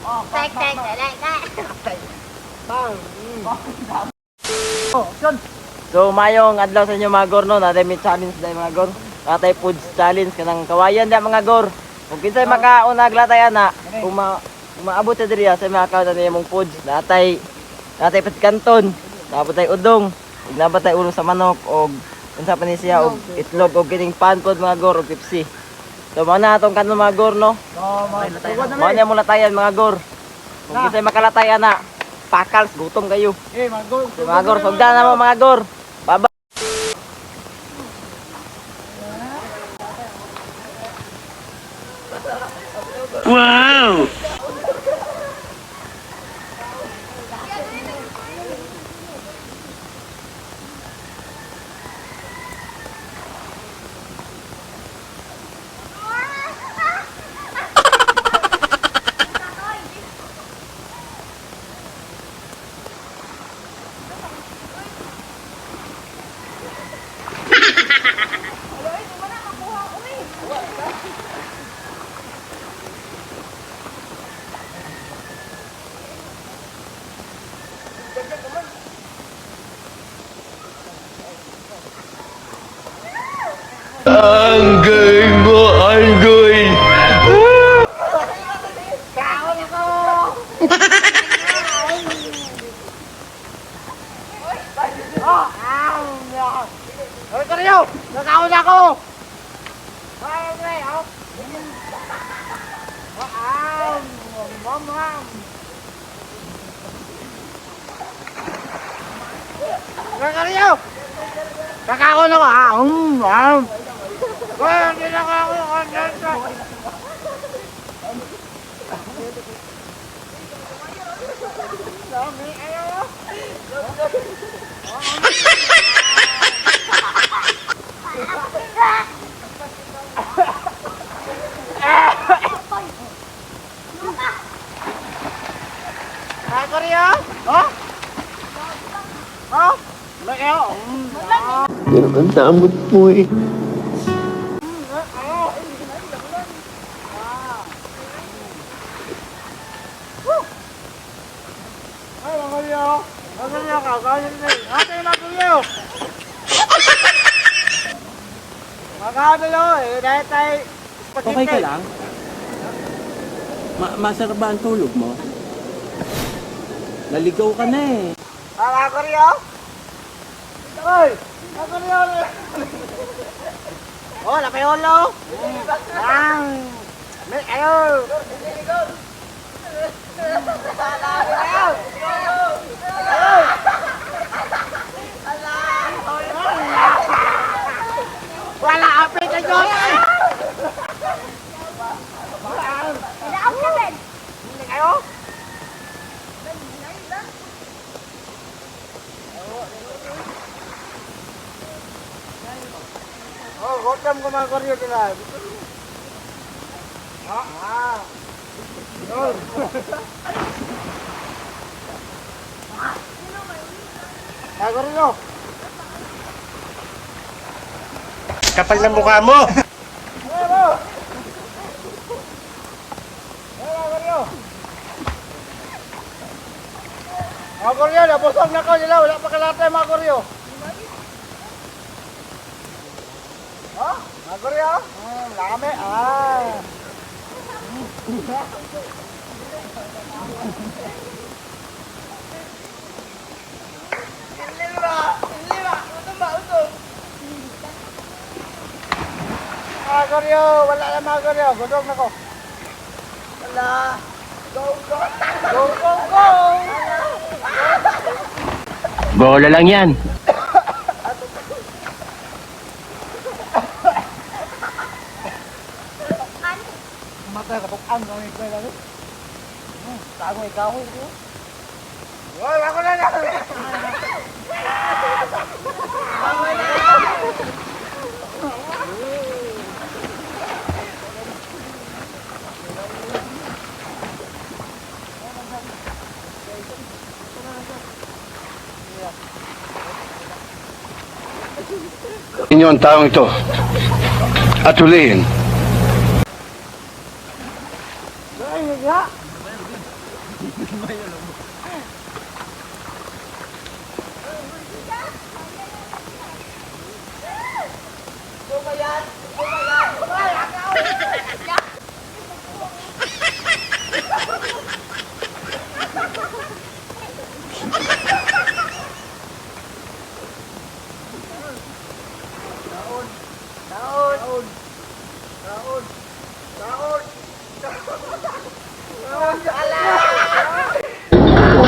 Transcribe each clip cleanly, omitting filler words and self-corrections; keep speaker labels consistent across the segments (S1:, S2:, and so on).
S1: Tek, tek, tek, tek.
S2: Bang.
S3: Oh, yun.
S2: So mayong adlaw sa inyo mga gor no, natin may challenge dahil mga gor. Natay food challenge kanang kawayan da mga gor. Kung kinsay makaunag latay ana, kung maabot ta diri sa mga kaon na imong food, natay patkanton, nabatay udong, nabatay ulo sa manok og unsa pa ni siya og itlog og kining pan pod mga gor og Pepsi. So mao na atong kanon mga gor no. Mao na mo latayan mga gor. Kung kinsay makalatay ana, pakals gutom kayo. Mga gor, sugdan na mo mga gor. Baba.
S4: Wow! Anggoy mo, anggoy!
S3: Hoy, Karyo! Nakaon ako! Ay, ay, oh. Mom. Karyo! Nakaon ako, ha? Hoy, hindi na ako. Dami, ayaw. Karyo? Oh? Oh? Ayaw.
S4: Yan naman tamot mo eh.
S3: Ay, Magalyo! Magalyo ka! Gawin na rin! Ate, Magalyo! Magalyo eh! Dahil tayo spaghetti!
S5: Okay ka lang? Masarap ba ang tulog mo? Naligaw ka na eh.
S3: Magalyo! Ay! Magalyo! Oh, lapayolo! May ayo! Wala api ka Diyos!
S1: Daog ka, Ben.
S3: Hindi kayo? Oh, gotam ko mga koryo sila. Yun. Mga koryo.
S4: Kapal ng mukha mo!
S3: Ano? Mga koryo. Mga koryo, nabusog na ko sila. Wala pa kalatay mga koryo. Oh, mga koryo. Lami. Mga koryo, wala na mga koryo. Gudog na ko. Wala. Go!
S4: Bola lang yan.
S3: Matay ka ang gawin ko lang. Tago ikaw ko. Hoy, ako na lang.
S4: Inyo ang taong ito. At hulihin.
S3: Ay, nga.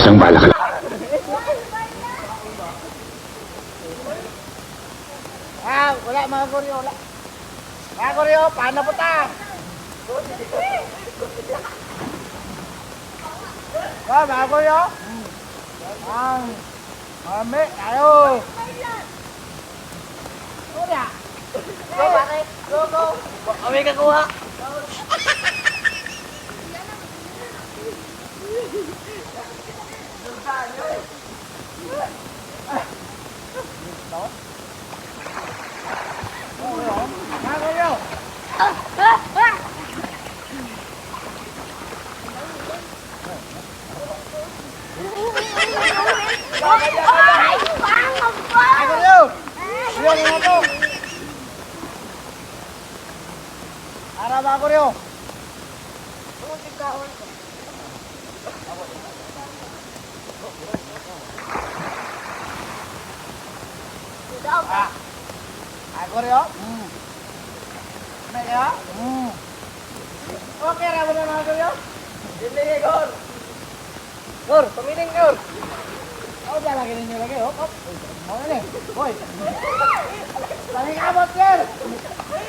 S4: Isang bala ka.
S3: Wala mga Goryo, wala. Mga Goryo, paano po ta? Mga Goryo. Mami, tayo. Kuya.
S2: Go, bakit? Go, go. Kami kakuha.
S3: Mga Goryo. Mga Goryo. Siya mga to. Ara mga Goryo. Mga Goryo. May kayo? Okay, rabo na mga Goryo.
S2: Hindi, Gor. Gor, pamiling, Gor.
S3: Oh, dyan lagi ninyo lagi. Hop, hop. Mau na Hoy. Lagi kabot, sir.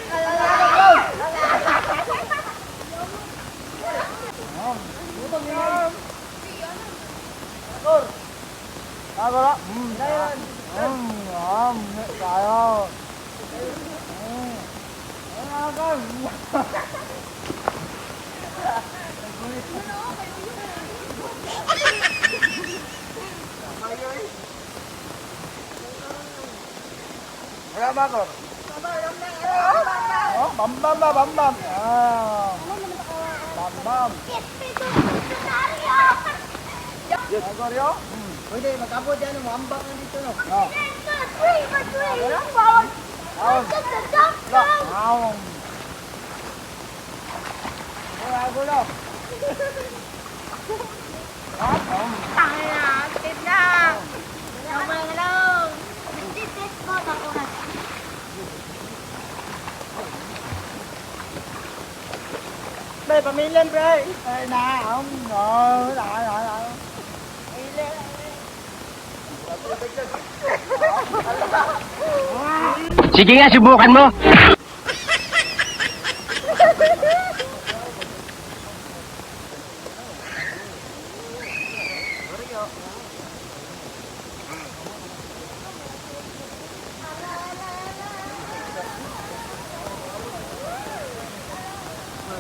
S3: Lagi kabot, Gor. Butong nyo.
S2: Gor.
S3: Bago na. Dayan. Tayo. Wala ba, Gor? Oh, bambam ba, bambam. Bambam. Goryo? Pwede, mag-abot yan. Mambak na dito, no? Awong. Wala, Goryo. Đây, pamilya, pre. Ay, na, không. Rồi, lại.
S4: Sige nga, subukan mo.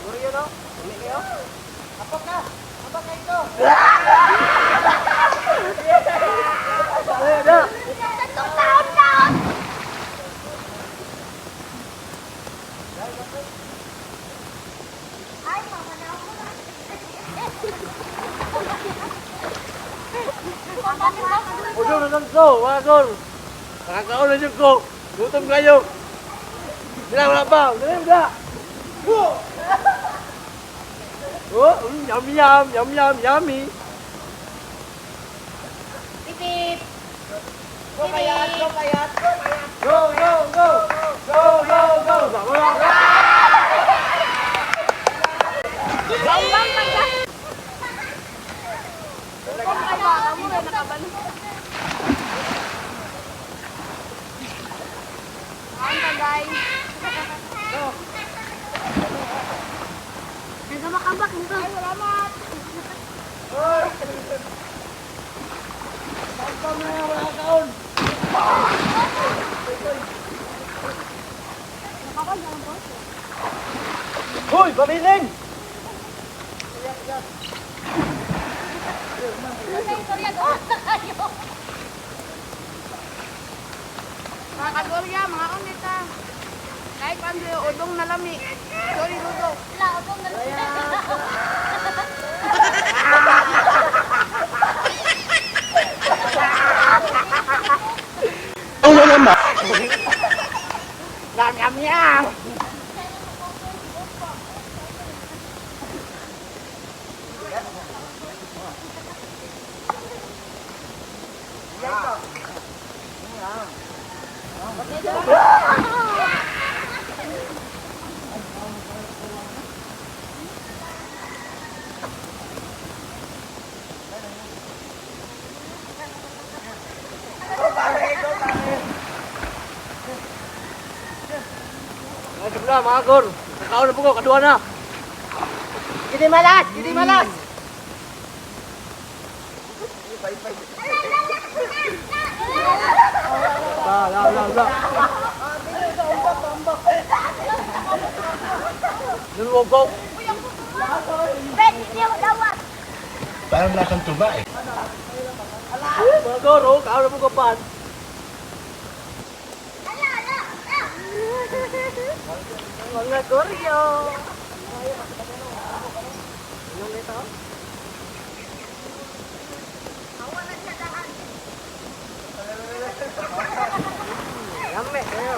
S2: Goryo, no? Hindi kayo?
S3: Apak na ito.
S2: Udo na lang ko, mga Gor. Nakakaon na dyan ko. Gutom kayo. Wala pa. Wala. Oh, yummy, yummy.
S1: Pipip.
S3: Go kayat.
S2: Go.
S1: Makabak nito. Ay, salamat.
S2: Hoy, pamiling!
S1: Mga kagorya, mga unita. Kahit paano yung udong na lami. Sorry, Ludo. Wala, udong na lami.
S3: na mga gor. Nakaon na po ko, kadua na. Gidi malas, gidi malas. La. Duluwag ko.
S6: Parang lakang tuba eh.
S3: Mga gor, oh, kaon na po ko pan.
S2: Mga goryo. Lame kayo.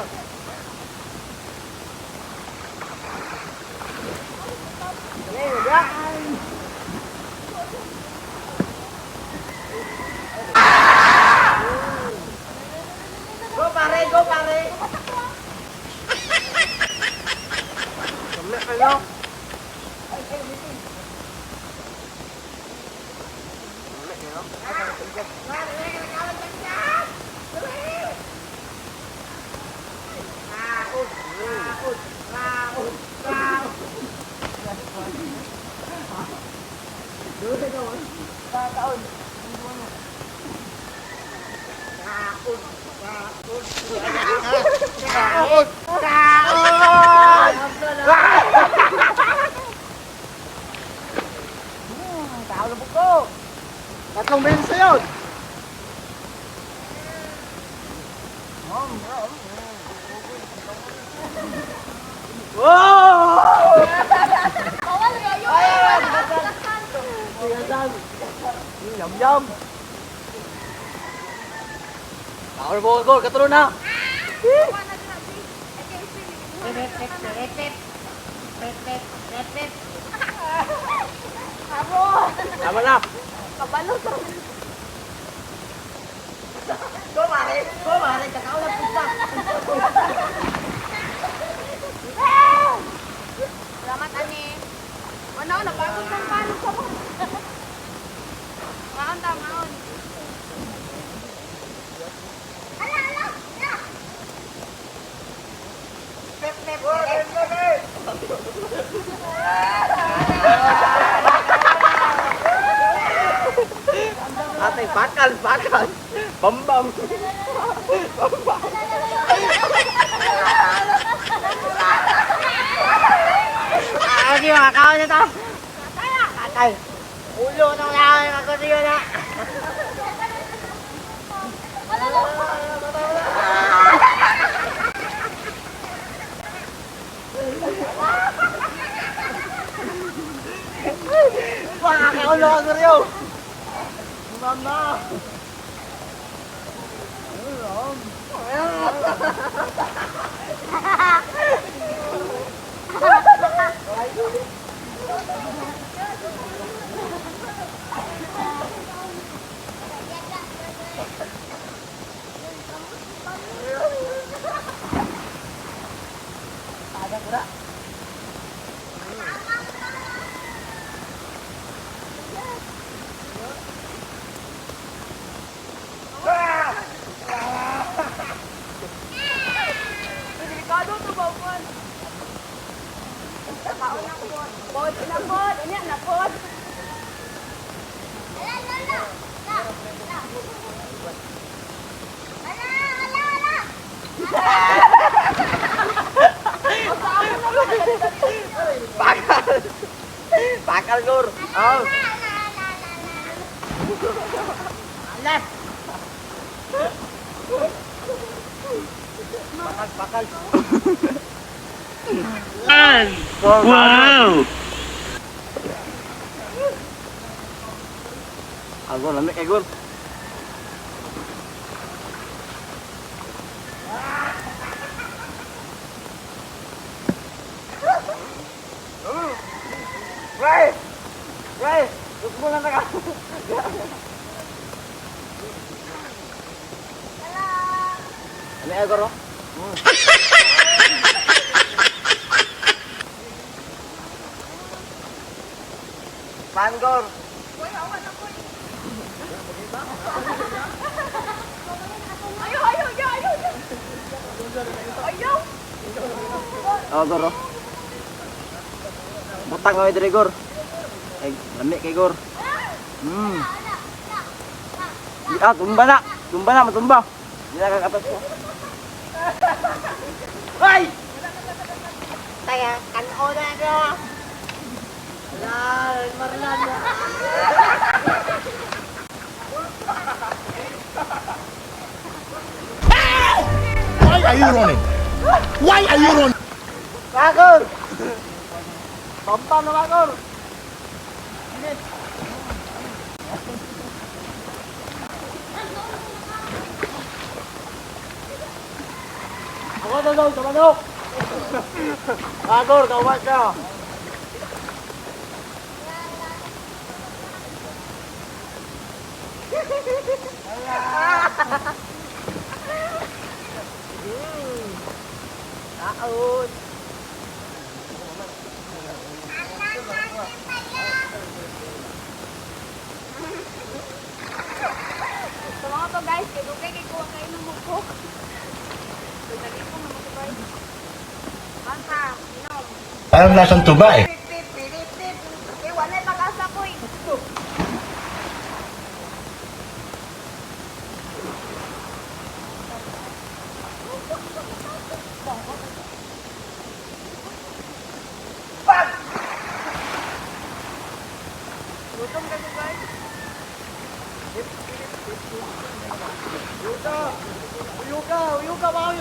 S2: Go pare, go pare. Lame kayo.
S3: Tatlong beses na yun. Yum. Kaon mo gol, katulong na. Tama na.
S1: Kabalo sa
S2: Go pare, kakaon na pusta.
S1: Salamat, ani. Ano, napagod ng palo sa mo. Maon ta, maon.
S2: Ate, bakal. Bambam. Sige, makakaon na to. Atay. Ulo nang lang ako siyo na. Makakaulo ako siyo. Mama.
S1: Delikado to ba, Juan? Kaon na ko, Bod. Inabot. Ano yan, napot?
S2: Bakal Nur. Oh. Alas. Bakal.
S4: Wow!
S2: Agor lamig kay Gor. Ray! Tukmo lang na ka. Ano ay Gor? Pangor.
S1: Ayaw!
S2: Oh, Gor. Oh. Butang kami diri, Gor. Ay, lami kay Gor. Tumba na. Tumba na, matumba. Hindi na kagapas ko. Ay!
S1: Kaya, kano na ka. Marlan na.
S6: Why are you running? Why are you running?
S2: Magor! Pampam na, Magor! Ako na daw, sa manok! Magor, kawas ka! Taon!
S1: So mga to guys, kaya kay kuha kayo ng mukok. So dali ko na mag-try. Banta, inom.
S6: Parang lasang tuba eh.
S1: Pip. Eh, wala yung pag-asa ko eh. Gutom ka guys.
S2: Uyuka, mga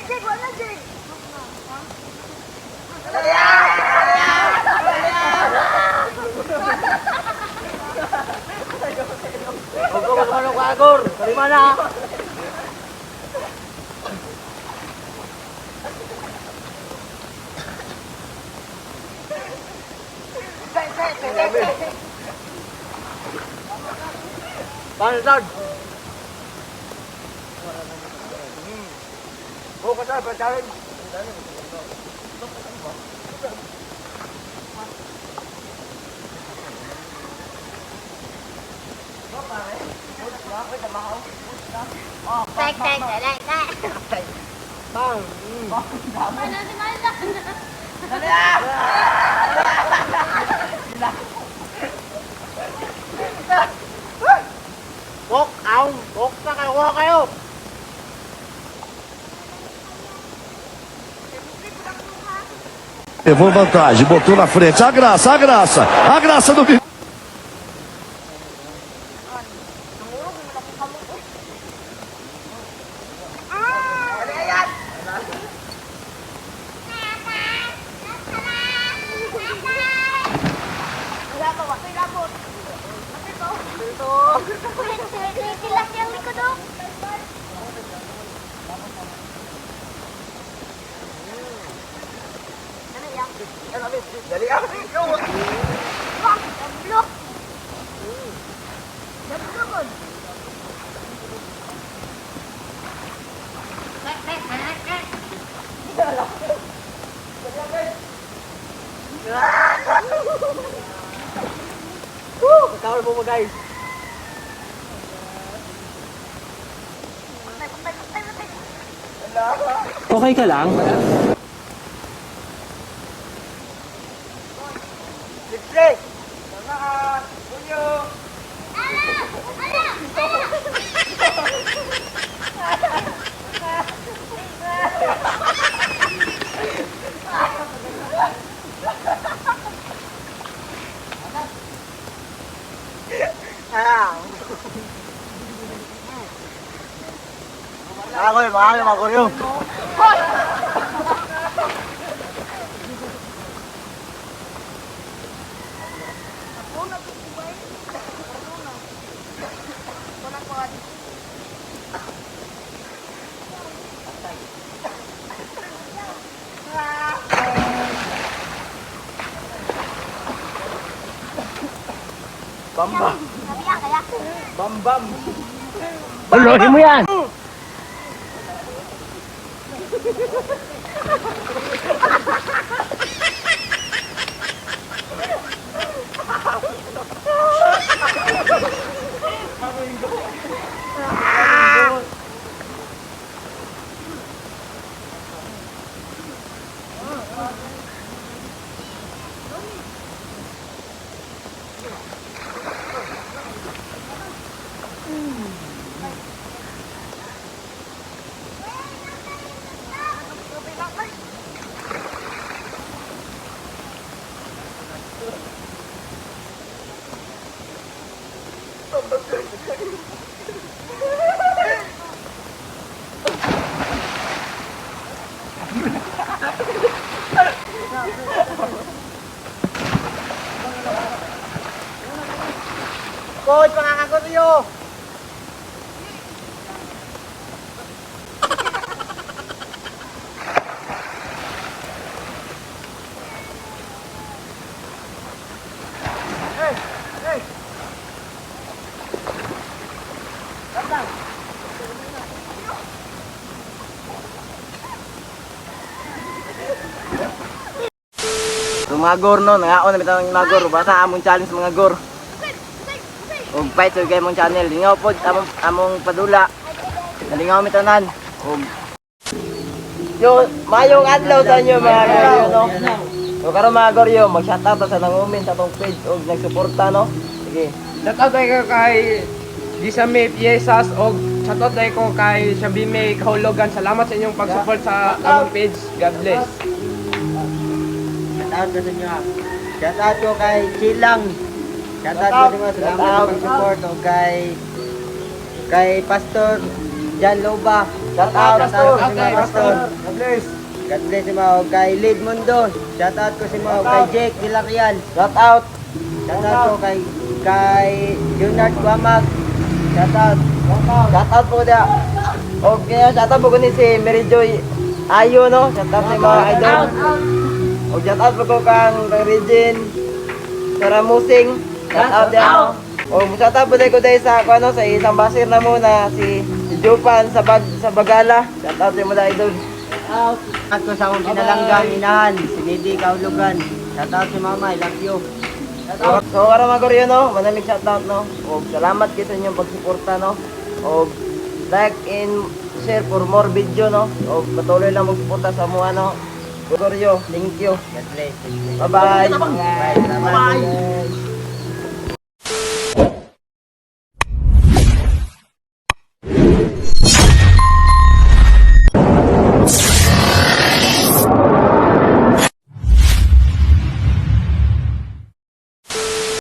S1: Jig, wala jig.
S2: Huwag ko magmanok, Magor! Kalima na! Paano, Lord? Bukas na, pagkain.
S1: Tek,
S2: Bang!
S1: Ano si Malda?
S2: Bok na kayo, kuha kayo!
S7: Levou vantagem, botou na frente. A graça do Vivi.
S1: Kilas yang likod dong.
S2: Dali ah!
S1: Wah, jablok. Jablok.
S2: Tawal po mo, guys!
S5: Okay ka lang?
S2: Lipstick! Samahan! Puyo! Ako yun. Bambam. Bambam.
S4: Balohin mo yan!
S2: Coach, makakagot niyo! So mga gor no, nangaon na bitang mga gor, basta among challenge mga gor. Og fight sa gamong channel, lingaw pod among padula. Nalingaw mi tanan. Og yo, mayong adlaw sa inyo mga goryo no. So karon mga goryo, mag-shoutout sa nangumin sa tong page og nagsuporta no. Sige.
S3: Shoutout tayo kay Gisame Piesas o shoutout tayo ko kay Shabime Kahulugan. Salamat sa inyong pag-support sa among page. God bless.
S2: Shoutout ko sa inyo. Shoutout ko kay Chilang. Shoutout ko sa inyo. Salamat sa pag-support o kay Pastor Jan Loba. Shoutout sa mga pastor.
S3: God bless.
S2: God bless si Mao kay Lead Mundo. Shoutout ko si Mao kay Jake Dilarian. Shoutout. Shoutout ko kay Leonard Guamag. Shoutout. Shoutout po dia. Okay, shoutout po ko ni si Mary Joy Ayo no. Shoutout ni mga idol. O shoutout po ko kang Regine Sarah Musing. Shoutout dia no. O shoutout po ko dahil sa ano sa isang basir na muna si Jupan sa Bagala. Shoutout mo dahil idol. At ko sa akong pinalanggang inahan, si Nidi Kahulugan. Shoutout si Mama, I love you. So para mga goryo no, manamig shoutout no. O salamat kayo sa inyong pagsuporta no. O like and share for more video no. O patuloy lang magsuporta sa mga no. Goryo, thank you. God bless. Bye bye. Bye. Bye.